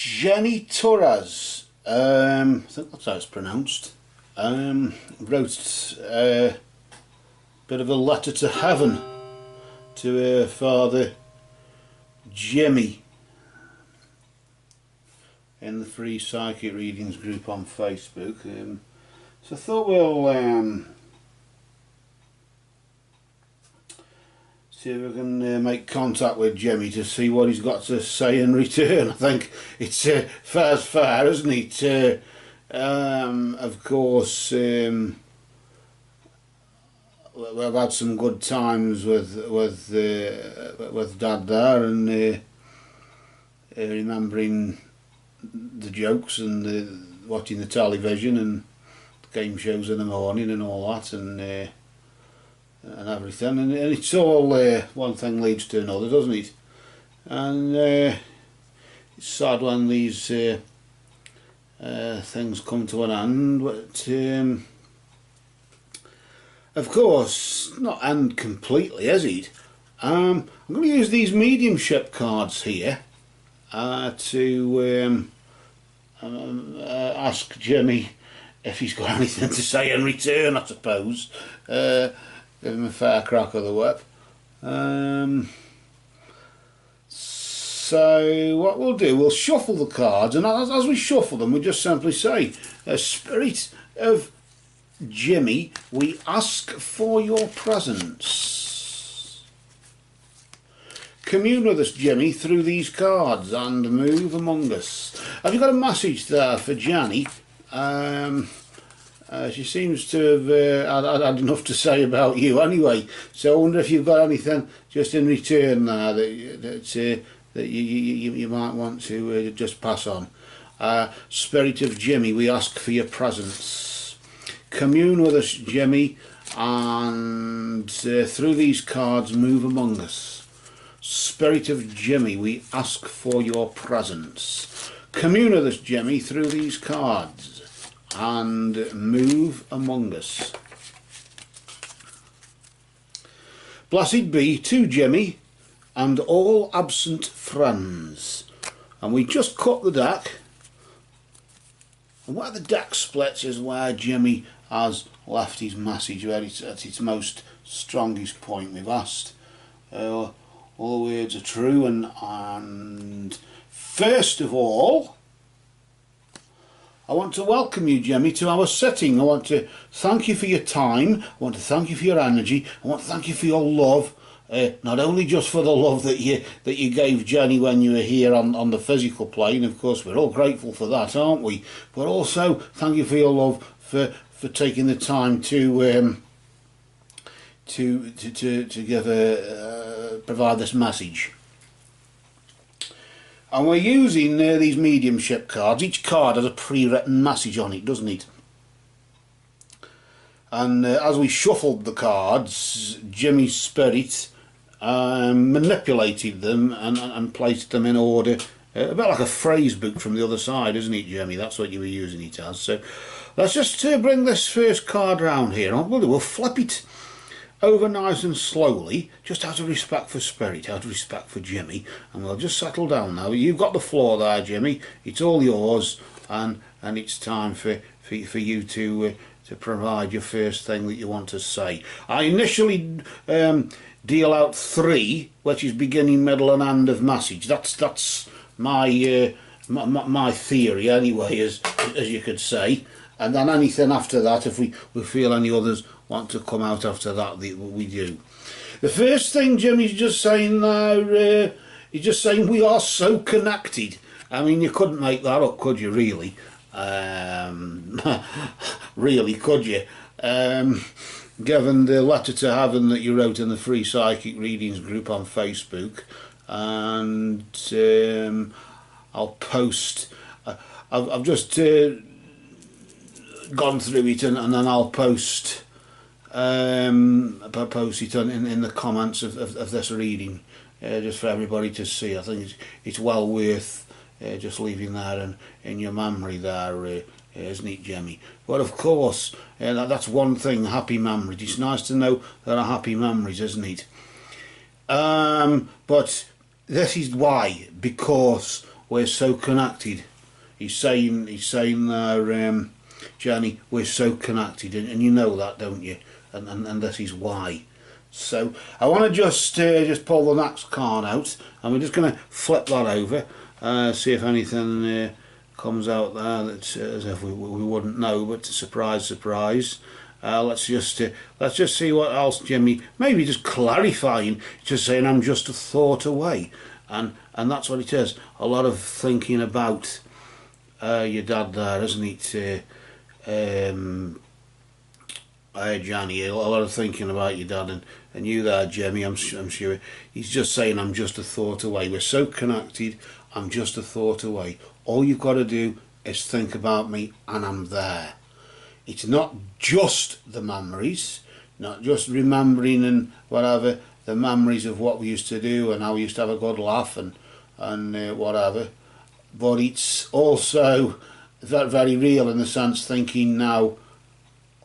Jenny Torres, I think that's how it's pronounced, wrote a bit of a letter to heaven to her father Jimmy in the free psychic readings group on Facebook. So I thought we'll see if we can make contact with Jimmy to see what he's got to say in return. I think it's fair, isn't it? Of course, we've had some good times with Dad there, and remembering the jokes and watching the television and the game shows in the morning and all that, and everything, and it's all one thing leads to another, doesn't it? And it's sad when these things come to an end, but of course not end completely, is it? I'm going to use these mediumship cards here to ask Jimmy if he's got anything to say in return, I suppose. Give him a fair crack of the whip. So what we'll do, we'll shuffle the cards, and as we shuffle them, we just simply say, Spirit of Jimmy, we ask for your presence. Commune with us, Jimmy, through these cards and move among us. Have you got a message there for Jenny? She seems to have had enough to say about you anyway, so I wonder if you've got anything just in return there that you might want to just pass on. Spirit of Jimmy, we ask for your presence. Commune with us, Jimmy, and through these cards move among us. Spirit of Jimmy, we ask for your presence. Commune with us, Jimmy, through these cards and move among us. Blessed be to Jimmy and all absent friends. And we just cut the deck, and where the deck splits is where Jimmy has left his message, where it's at its most strongest point. We've asked all the words are true, and first of all, I want to welcome you, Jimmy, to our sitting. I want to thank you for your time. I want to thank you for your energy. I want to thank you for your love. Not only just for the love that you gave Jenny when you were here on the physical plane. Of course, we're all grateful for that, aren't we? But also, thank you for your love for taking the time to give provide this message. And we're using these mediumship cards. Each card has a pre-written message on it, doesn't it? And as we shuffled the cards, Jimmy's spirit manipulated them and placed them in order. A bit like a phrase book from the other side, isn't it, Jimmy? That's what you were using it as. So let's just bring this first card round here. And we'll flip it over nice and slowly, just out of respect for Spirit, out of respect for Jimmy, and we'll just settle down now. You've got the floor there, Jimmy. It's all yours, and it's time for you to provide your first thing that you want to say. I initially deal out 3, which is beginning, middle, and end of message. That's my my theory anyway, as you could say. And then anything after that, if we feel any others want to come out after that, we do. The first thing Jimmy's just saying there, he's just saying we are so connected. I mean, you couldn't make that up, could you, really? Really, could you? Given the letter to heaven that you wrote in the free psychic readings group on Facebook, and I'll post. I've just gone through it, and then I'll post it in the comments of this reading, just for everybody to see. I think it's well worth just leaving that in your memory there, isn't it, Jimmy? But of course, that's one thing, happy memories. It's nice to know there are happy memories, isn't it? But this is why, because we're so connected. He's saying there, Jenny, we're so connected, and you know that, don't you? And this is why. So I want to just pull the next card out, and we're just going to flip that over, see if anything comes out there that's as if we wouldn't know, but surprise, surprise. Let's just see what else Jimmy, maybe just clarifying, just saying I'm just a thought away, and that's what it is. A lot of thinking about your dad there, isn't it, Johnny? A lot of thinking about your dad, and you there, Jimmy. I'm sure he's just saying I'm just a thought away. We're so connected. I'm just a thought away. All you've got to do is think about me, and I'm there. It's not just the memories, not just remembering and whatever, the memories of what we used to do and how we used to have a good laugh and whatever, but it's also very real in the sense thinking now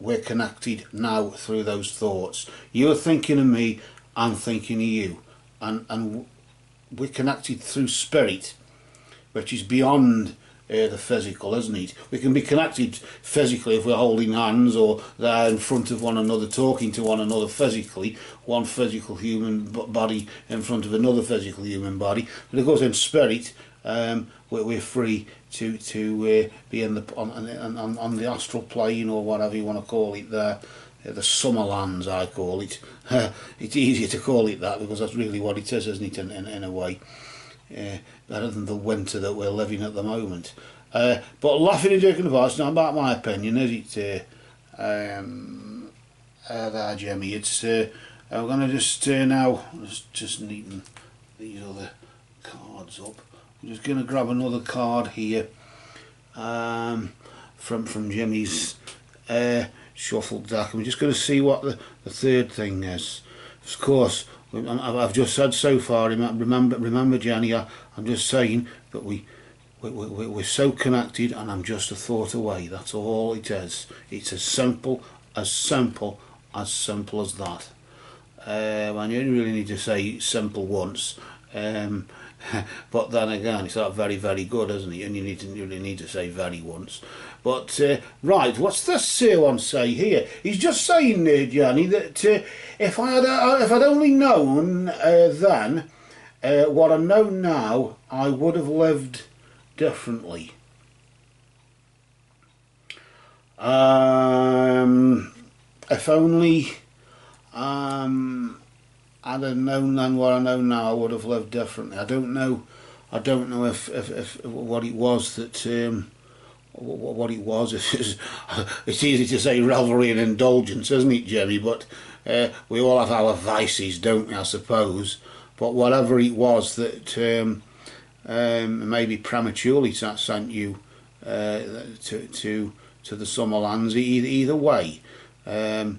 we're connected now through those thoughts. You're thinking of me, I'm thinking of you, and we're connected through spirit, which is beyond the physical, isn't it? We can be connected physically if we're holding hands or they're in front of one another, talking to one another physically, one physical human body in front of another physical human body. But it goes in spirit. We're free to be in on the astral plane, or whatever you want to call it there. The summer lands, I call it. It's easier to call it that because that's really what it is, isn't it, in a way. Better than the winter that we're living at the moment. But laughing and joking about, it's not about my opinion, is it, there, Jimmy? It's we're going to just now just neaten these other cards up. I'm just going to grab another card here from Jimmy's shuffled deck, and we're just going to see what the third thing is. Of course, I've just said so far. Remember, Jenny. I'm just saying that we're so connected, and I'm just a thought away. That's all it is. It's as simple as that. And you only really need to say simple once. But then again, it's not very, very good, isn't it? And you really need to say very once. But right, what's this one say here? He's just saying, Johnny, that if I'd only known then what I know now, I would have lived differently. If only I'd have known then what I know now, I would have lived differently. I don't know if what it was that what it was. It's easy to say revelry and indulgence, isn't it, Jimmy? But we all have our vices, don't we, I suppose. But whatever it was that maybe prematurely sent you to the summer lands, either way. I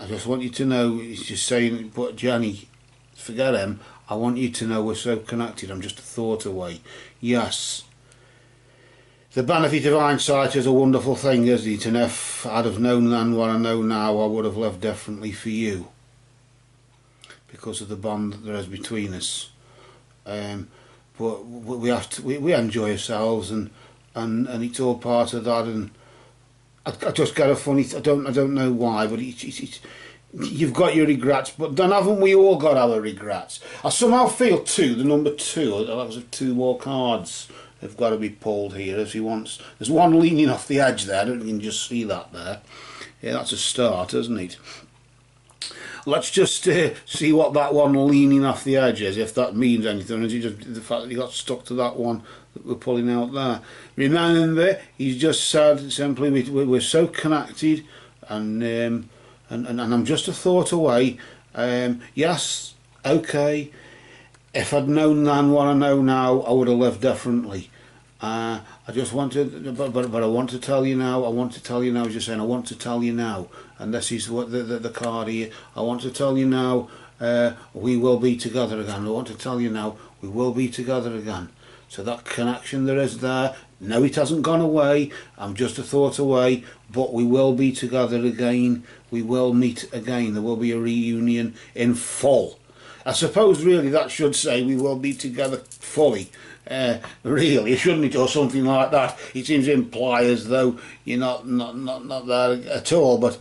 just want you to know, he's just saying, but Jenny, forget him, I want you to know we're so connected, I'm just a thought away. Yes, the benefit of hindsight is a wonderful thing, isn't it? And if I'd have known then what I know now, I would have lived differently for you, because of the bond that there is between us. But we enjoy ourselves, and it's all part of that. And I just get a funny. I don't know why, but it's you've got your regrets, but then haven't we all got our regrets? I somehow feel the number 2. That was 2 more cards have got to be pulled here as he wants. There's one leaning off the edge there. I don't know if you can just see that there. Yeah, that's a start, isn't it? Let's just see what that one leaning off the edge is, if that means anything. Is it just the fact that he got stuck to that one that we're pulling out there? Remember, he's just said simply, we're so connected, and I'm just a thought away. Yes, okay. If I'd known then what I know now, I would have lived differently. I just wanted, but I want to tell you now. I want to tell you now. Just saying, I want to tell you now, and this is what the card here. I want to tell you now. We will be together again. I want to tell you now. We will be together again. So that connection there is there. No, it hasn't gone away. I'm just a thought away. But we will be together again. We will meet again. There will be a reunion in full. I suppose really that should say we will be together fully. Really, shouldn't it, or something like that? It seems to imply as though you're not there at all, but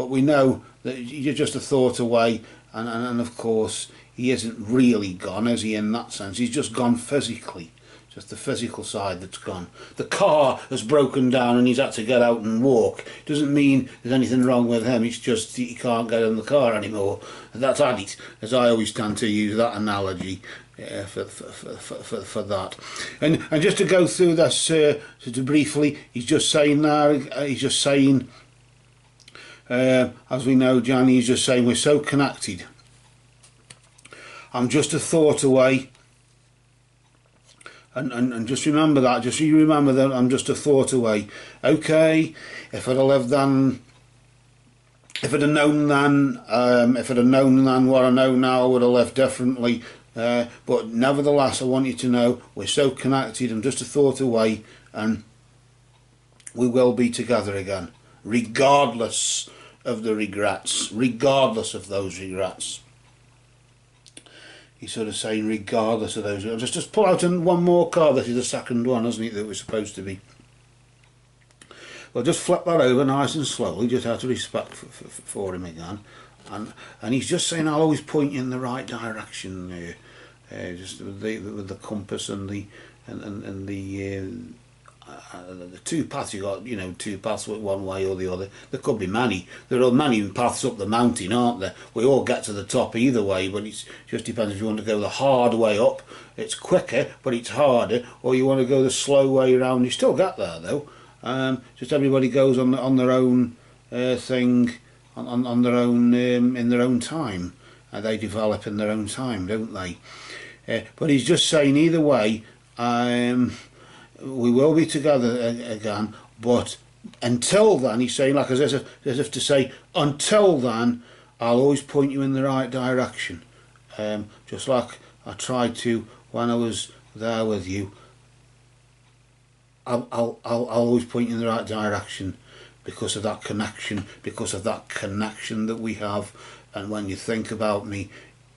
we know that you're just a thought away, and of course he isn't really gone, is he, in that sense? He's just gone physically. Just the physical side that's gone. The car has broken down and he's had to get out and walk. Doesn't mean there's anything wrong with him, it's just he can't get in the car anymore. That's it, as I always tend to use that analogy for that. And just to go through this briefly, he's just saying there, as we know, Johnny, he's just saying we're so connected. I'm just a thought away. And just remember that, I'm just a thought away. Okay, if I'd have lived then, if I'd have known then, what I know now, I would have lived differently. But nevertheless, I want you to know we're so connected. I'm just a thought away, and we will be together again, regardless of the regrets, regardless of those regrets. He's sort of saying regardless of those. I'll just pull out one more card. This is the second one, isn't it, that we're supposed to be. Well, just flip that over nice and slowly, just out of respect for him again. And he's just saying, I'll always point you in the right direction. Just with the compass and the two paths you got, two paths one way or the other. There could be many. There are many paths up the mountain, aren't there? We all get to the top either way, but it just depends if you want to go the hard way up. It's quicker, but it's harder, or you want to go the slow way around. You still get there though. Just everybody goes on their own thing, on their own in their own time. They develop in their own time, don't they? But he's just saying either way. We will be together again, but until then, he's saying, like as if to say, until then, I'll always point you in the right direction. Just like I tried to when I was there with you. I'll always point you in the right direction because of that connection, that we have. And when you think about me,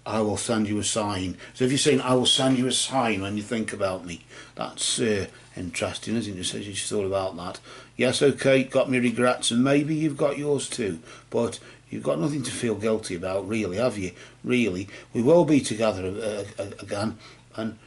I will send you a sign. So if you're saying I will send you a sign when you think about me, that's interesting, isn't it? So you just thought about that. Yes, okay, got me regrets, and maybe you've got yours too, but you've got nothing to feel guilty about, really, have you? Really, we will be together again, and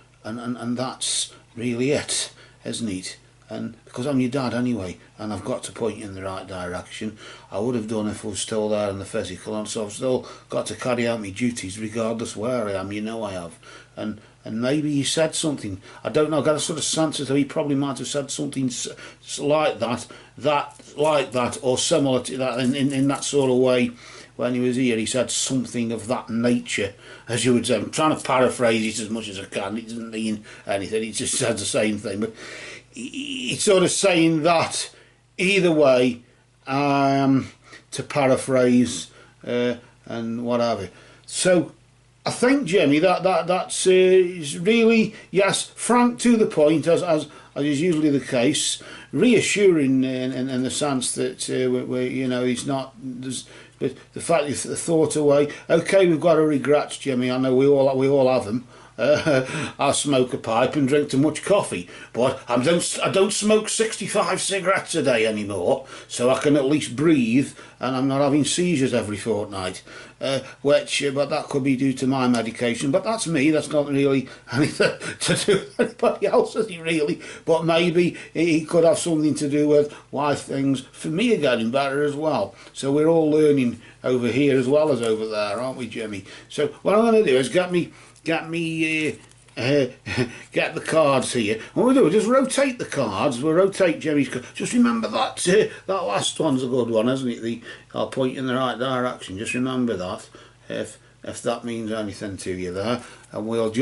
that's really it, isn't it? And because I'm your dad anyway, and I've got to point you in the right direction. I would have done if I was still there in the physical, and so I've still got to carry out my duties regardless where I am. I have. And maybe he said something. I don't know. I got a sort of sense as though he probably might have said something like that, or similar to that, in that sort of way. When he was here, he said something of that nature, as you would say. I'm trying to paraphrase it as much as I can. It doesn't mean anything. He just said the same thing, but it's sort of saying that either way, to paraphrase and what have you. So I think, Jimmy, that's really, yes, frank to the point, as is usually the case, reassuring in the sense that he's not. But the fact you thought away. Okay, we've got our regrets, Jimmy. I know we all have them. I smoke a pipe and drink too much coffee, but I don't smoke 65 cigarettes a day anymore, so I can at least breathe, and I'm not having seizures every fortnight. But that could be due to my medication. But that's me. That's not really anything to do with anybody else, is it really? But maybe it could have something to do with why things for me are getting better as well. So we're all learning over here as well as over there, aren't we, Jimmy? So what I'm going to do is get the cards here. What we'll do is just rotate the cards. We'll rotate Jimmy's cards. Just remember that that last one's a good one, isn't it? I'll point you in the right direction. Just remember that, if that means anything to you there. And we'll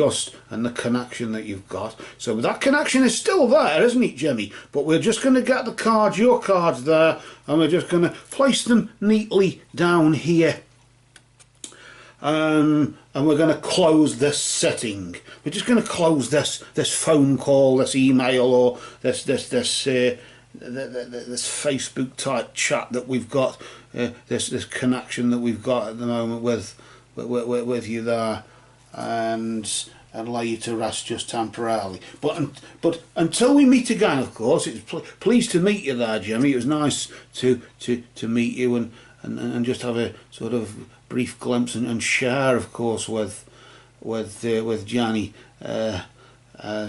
and the connection that you've got. So that connection is still there, isn't it, Jimmy? But we're just going to get the cards, your cards there, and we're just going to place them neatly down here. And we're going to close this setting. We're just going to close this phone call, this email, or this Facebook type chat that we've got, this connection that we've got at the moment with you there. and lay you to rest just temporarily. But until we meet again, of course, it's pleased to meet you there, Jimmy. It was nice to meet you and just have a sort of brief glimpse and share, of course, with Jenny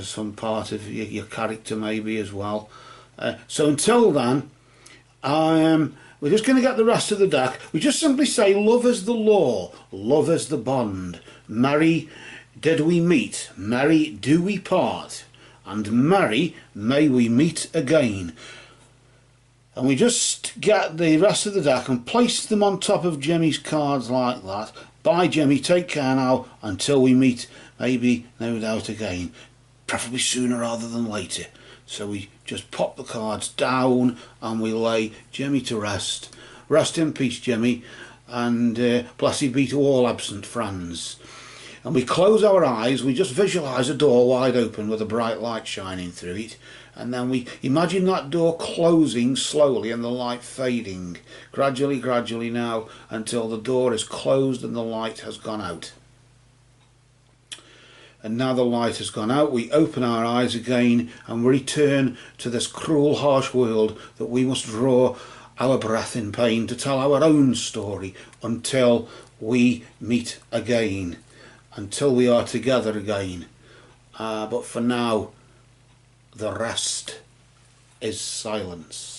some part of your character maybe as well. So until then, we're just going to get the rest of the deck. We just simply say, love is the law, love is the bond. Merry did we meet, merry do we part, and merry may we meet again. And we just get the rest of the deck and place them on top of Jimmy's cards like that. Bye Jimmy, take care now, until we meet, maybe, no doubt again. Preferably sooner rather than later. So we just pop the cards down and we lay Jimmy to rest. Rest in peace, Jimmy, and blessed be to all absent friends. And we close our eyes, we just visualise a door wide open with a bright light shining through it, and then we imagine that door closing slowly and the light fading, gradually now, until the door is closed and the light has gone out. And now the light has gone out, we open our eyes again and we return to this cruel, harsh world that we must draw our breath in pain to tell our own story until we meet again, until we are together again. But for now, the rest is silence.